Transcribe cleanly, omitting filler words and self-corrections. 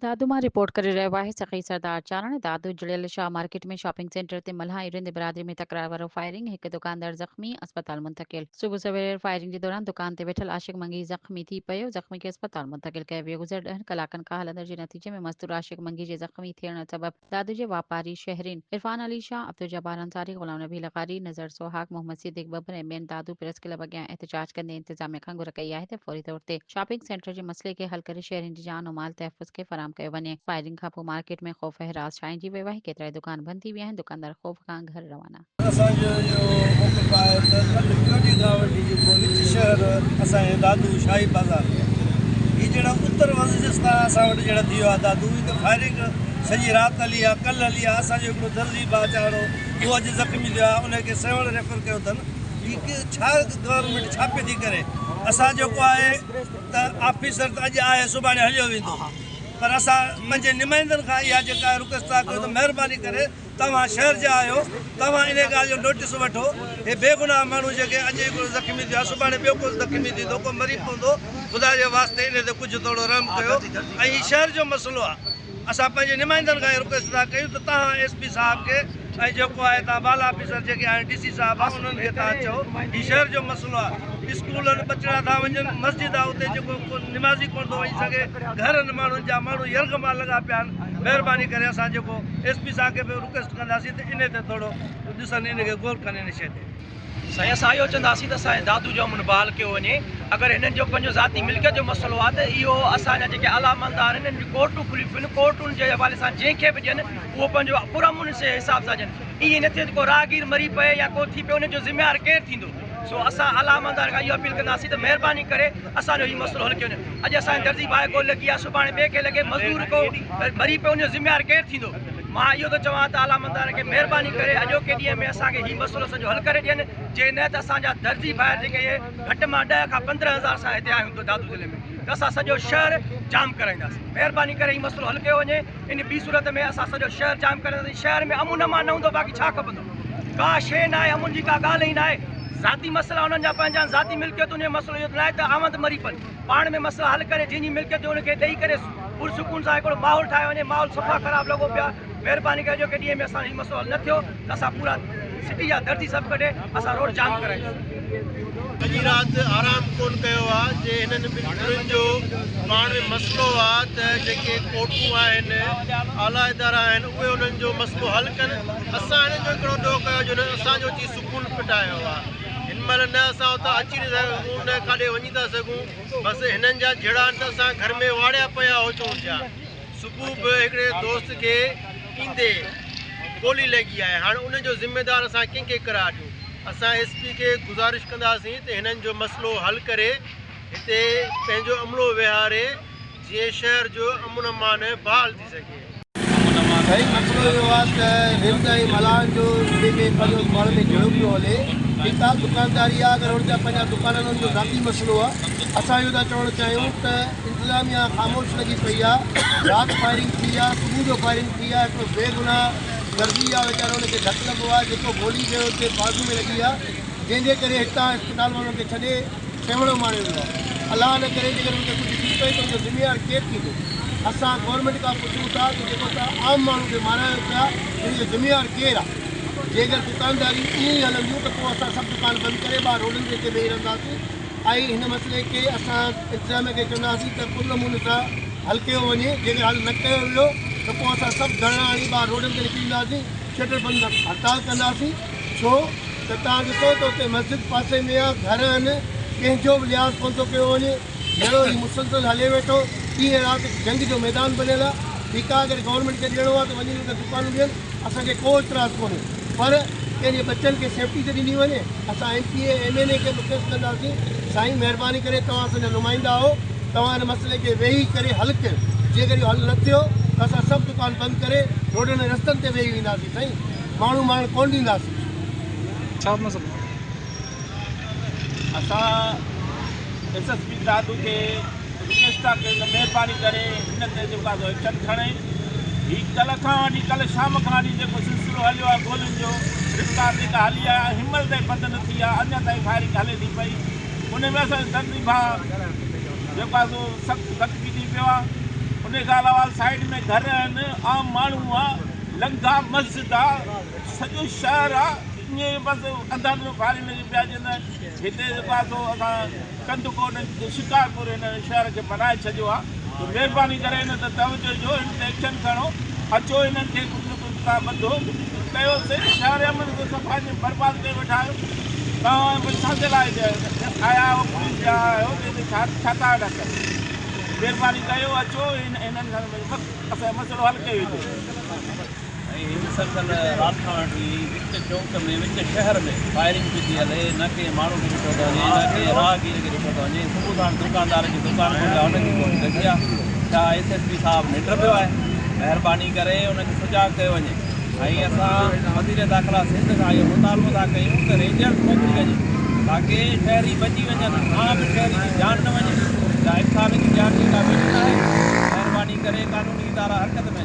दादू मां रिपोर्ट करे रहियो आहे सख़ी सरदार चारण। दादू जुड़ियल शाह मार्केट में शॉपिंग सेंटर ते मल्हा इरिंद बिरादरी में तकरार वारो फायरिंग, हिकु दुकानदार ज़ख़्मी, अस्पताल मुंतकिल। सुबुह सवेर फायरिंग के दौरान दुकान ते वेठल आशिक मंगी ज़ख़्मी थी पियो। ज़ख़्मी खे अस्पताल मुंतकिल कयो वियो। गुज़र 10 कलाकनि खां हलंदड़ जे नतीजे में मस्तूर आशिक मंगी जे ज़ख़्मी थियण सबबि दादू जे वापारी शहरीन इरफान अली शाह, अब्दुल जब्बार अंसारी, गुलाम नबी लकारी, नज़र सोहाग, मोहम्मद सिद्दीक बबर ऐं ॿियनि दादू प्रेस क्लब अॻियां एहतजाज कंदे इंतज़ामिया खां घुर कई आहे त फौरी तौर ते शॉपिंग सेंटर जे मसइले खे हल करे शहरियुनि जी जान ऐं माल तहफ़ुज़ खे फराहम कयो वञे। फायरिंग खां पोइ मार्केट में ख़ौफ़ हिरास छाइंजी वियो आहे। केतिरा ई दुकान बंदि थी विया आहिनि। दुकानदार ख़ौफ़ खां घर रवाना। असांजो जो मौक़िफ़ आहे त कल्ह टियों ॾींहं खां वठी जेको विच शहर असांजे दादू शाही बाज़ार में हीअ जहिड़ा उत्तर वज़िरिस्तान असां वटि जहिड़ा थी वियो आहे दादू त फायरिंग सॼी राति हली आहे, कल्ह हली आहे। असांजो हिकिड़ो दर्जी भाउ चाढ़ो उहो अॼु ज़ख़्मी थियो आहे, उनखे सेवण रेफर कयो अथनि। हीअ छा गवर्नमेंट छा पई थी करे? असां जेको आहे त ऑफिसर त अॼु आहे सुभाणे हलियो वेंदो, पर असां पंहिंजे नुमाइंदनि खां इहा जेका रिक्वेस्ट था कयूं त महिरबानी करे तव्हां शहर जा आहियो, तव्हां इन ॻाल्हि जो नोटिस वठो। हे बेगुनाह माण्हू जेके अॼु हिकिड़ो ज़ख़्मी थियो आहे, सुभाणे ॿियो को ज़ख़्मी थींदो, को मरी पवंदो। ख़ुदा जे वास्ते इन ते कुझु थोरो रहम कयो। ऐं हीउ शहर जो मसइलो आहे। असां पंहिंजे नुमाइंदनि खां रिक्वेस्ट था कयूं त तव्हां SP साहिब खे ऐं जेको आहे तव्हां बाला ऑफिसर जेके आहिनि DC साहिब आहे उन्हनि खे तव्हां चओ हीउ शहर जो मसइलो आहे। स्कूलनि बचिड़ा था वञनि, मस्जिद आहे उते जेको निमाज़ी कोन थो वञी सघे, घरनि माण्हुनि जा माण्हू यरगमा लॻा पिया आहिनि। महिरबानी करे असां जेको SP साहिब खे बि रिक्वेस्ट कंदासीं त इन ते थोरो ॾिसनि, इन खे गौर कनि इन शइ ते। साईं असां इहो चवंदासीं त असांजे दादू जो अमन बहाल कयो वञे। अगरि हिननि जो पंहिंजो ज़ाती मिल्कियत जो मसइलो आहे त इहो असांजा जेके अलामंदार आहिनि हिननि जी कोर्टूं खुलियूं पियूं आहिनि। कोर्टुनि जे हवाले सां जंहिंखे बि ॾियनि उहो पंहिंजो पुरअमन जे हिसाब सां ॾियनि। ईअं न थिए त को राहगीर मरी पए या को थी पियो, उनजो ज़िम्मेवार केरु थींदो? सो असां अलामंदार खां इहो अपील कंदासीं त महिरबानी करे असांजो हीउ मसइलो हल कयो वञे। अॼु असांजे दर्जी भाउ को लॻी आहे, सुभाणे ॿिए खे लॻे, मज़दूर को मरी पियो, उनजो ज़िम्मेवार केरु थींदो? मां इहो त चवां त आलामंदार खे महिरबानी करे अॼोके ॾींहं में असांखे हीउ मसइलो सॼो हल करे ॾियनि। जे न त असांजा दर्जी भाउ जेके घटि मां 10 खां 15,000 सां हिते आहियूं दादू ज़िले में, त असां सॼो शहर जाम कराईंदासीं। महिरबानी करे हीउ मसइलो हल कयो वञे। इन ॿी सूरत में असां सॼो शहर जाम कराईंदासीं। शहर में अमुन अमान न हूंदो, बाक़ी छा खपंदो? का शइ न आहे, अमुन जी का ॻाल्हि ई न आहे। ज़ाती मसइला हुननि जा पंहिंजा ज़ाती मिल्कियत, उन जो मसइलो इहो न आहे त आमद मरी पवनि। पाण में मसइला हल करे जंहिंजी मिल्कियत हुनखे ॾेई करे पुरसुकून सां हिकिड़ो माहौल ठाहे वञे। माहौल सफ़ा ख़राबु लॻो पिया। महिरबानी करे अॼोके ॾींहं में असां हीउ मसइलो हल न थियो त असां पूरा सिटी जा दर्जी सभु कढे असां रोड जाम कराईंदासीं। अॼु राति आराम कोन कयो आहे। जे हिननि ॿिन्हिनि जो पाण में मसइलो आहे त जेके कोर्टूं आहिनि, आला इदारा आहिनि, उहे उन्हनि जो मसइलो हल कनि। असां हिननि जो हिकिड़ो ॾोह कयो जो न असांजो अची सुकून पिटायो आहे। हिन महिल न असां उतां अची न सघूं, न काॾे वञी था सघूं। बसि हिननि जा जहिड़ा आहिनि त असां घर में वाड़िया पिया हुजूं पिया। सुबुह बि हिकिड़े दोस्त खे ईंदे गोली लॻी आहे। हाणे उनजो ज़िम्मेदार असां कंहिंखे करार ॾियूं? असां SP खे गुज़ारिश कंदासीं त हिननि जो मसइलो हल करे हिते पंहिंजो अमलो विहारे, जीअं शहर जो अमन अमान बहाल थी सघे। सही मसइलो इहो आहे त हिंद ऐं मलाहनि जो जेके पंहिंजो पाण में जुड़ो पियो हले, ठीकु आहे, दुकानदारी आहे। अगरि हुन जा पंहिंजा दुकाननि हुननि जो ज़ाती मसइलो आहे। असां इहो था चवणु चाहियूं त इंतिज़ामिया ख़ामोश लॻी पई आहे। राति फायरिंग थी आहे, सुबुह जो फायरिंग थी आहे। हिकिड़ो बेगुनाह दर्जी आहे वीचारो, हुनखे धकु लॻो आहे, जेको गोली जो हुते बाज़ू में लॻी आहे, जंहिंजे करे हितां अस्पताल में हुनखे छॾे सेवणो माणियो वियो आहे। अलाह न करे जेकर हुनखे कुझु थी पए त हुनजो ज़िम्मेवार केरु थींदो? असां गवर्नमेंट खां पुछूं था त जेको तव्हां आम माण्हू खे मारायो पिया, हुनजो ज़िम्मेवार केरु आहे? जेकर दुकानदारी ईअं ई हलंदियूं त पोइ असां सभु दुकान बंदि करे ॿाहिरि रोडनि ते हिते वेही रहंदासीं। ऐं हिन मसइले खे असां इंतिज़ामिया खे चवंदासीं त पुर नमूने सां हल कयो वञे। जेकर हल न कयो वियो त पोइ असां सभु धरणा हणी ॿाहिरि रोडनि ते निकिरींदासीं, शटर बंदि हड़ताल कंदासीं। छो त तव्हां ॾिसो त हुते मस्जिद पासे में आहे, घर आहिनि, कंहिंजो बि लिहाज़ कोन थो कयो वञे। जहिड़ो ही मुसलसल हले वेठो, ॾींहं राति जंग जो मैदान बनियल आहे। ठीकु आहे, अगरि गवर्नमेंट खे ॾियणो आहे त वञी हुन दुकानूं ॾियनि, असांखे को इतराज़ कोन्हे, पर कंहिंजे बच्चनि खे सेफ्टी त ॾिनी वञे। असां MPA MLA खे रिक्वेस्ट कंदासीं, साईं महिरबानी करे तव्हां असांजा नुमाइंदा आहियो, तव्हां हिन मसइले खे वेही करे हल कयो। जेकर इहो हल न थियो त असां सभु दुकान बंदि करे रोडनि ऐं रस्तनि ते वेही वेंदासीं। साईं माण्हू माण्हू कोन ॾींदासीं। असां SSP दादू खे रिक्वेस्ट था कयूं त महिरबानी करे हिन ते जेको आहे एक्शन खणे। हीउ कल्ह खां वठी, कल्ह शाम खां वठी जेको सिलसिलो हलियो आहे गोलियुनि जो, रफ़्तार जेका हली आहे, हिमल ताईं बंदि न थी आहे, अञा ताईं फायरिंग हले थी पई। उन में असांजो दर्जी भाउ जेको आहे सो सख़्तु ज़ख़्मी थी पियो आहे। उन खां अलावा साइड में घर आहिनि, आम माण्हू आहे, लंगा मस्जिद आहे, सॼो शहर आहे। ईअं बसि अंदरि फारी लॻी पिया जंदा आहिनि। हिते जेको आहे सो असां कंदुकोट शिकारपुर हिन शहर खे बनाए छॾियो आहे। त महिरबानी करे हिन ते तवजो ॾियो, हिन ते एक्शन खणो, अचो हिननि खे कुझु न कुझु तव्हां ॿधो कयोसीं। शहर अमन खे सफ़ा बर्बादु करे वेठा आहियो तव्हां, छा जे लाइ आया आहियो, पुलिस जा आहियो, छा था वेठा कयो? महिरबानी कयो, अचो हिननि खां असांजो मसइलो हल कयो वेंदो। मुसलसल राति खां वठी विच चौक में, विच शहर में फायरिंग पई थी हले। न के माण्हू खे ॾिठो थो वञे, न के राहगीर खे ॾिठो थो वञे। सुबुह साण दुकानदार जी दुकान खोलिया, हुनजी कोन लॻी आहे। छा SSP साहिबु निंड पियो आहे? महिरबानी करे हुनखे सुजाॻ कयो वञे। ऐं असां वज़ीर दाख़िला सिंध खां इहो मुतालबो था कयूं त रेंजर्स मोकिली वञे ताकी शहरी बची वञनि, मां बि शहरी जी जान न वञे। या इंसान जी जान जी का बेटी आहे। महिरबानी करे कानूनी इदारा हरकत में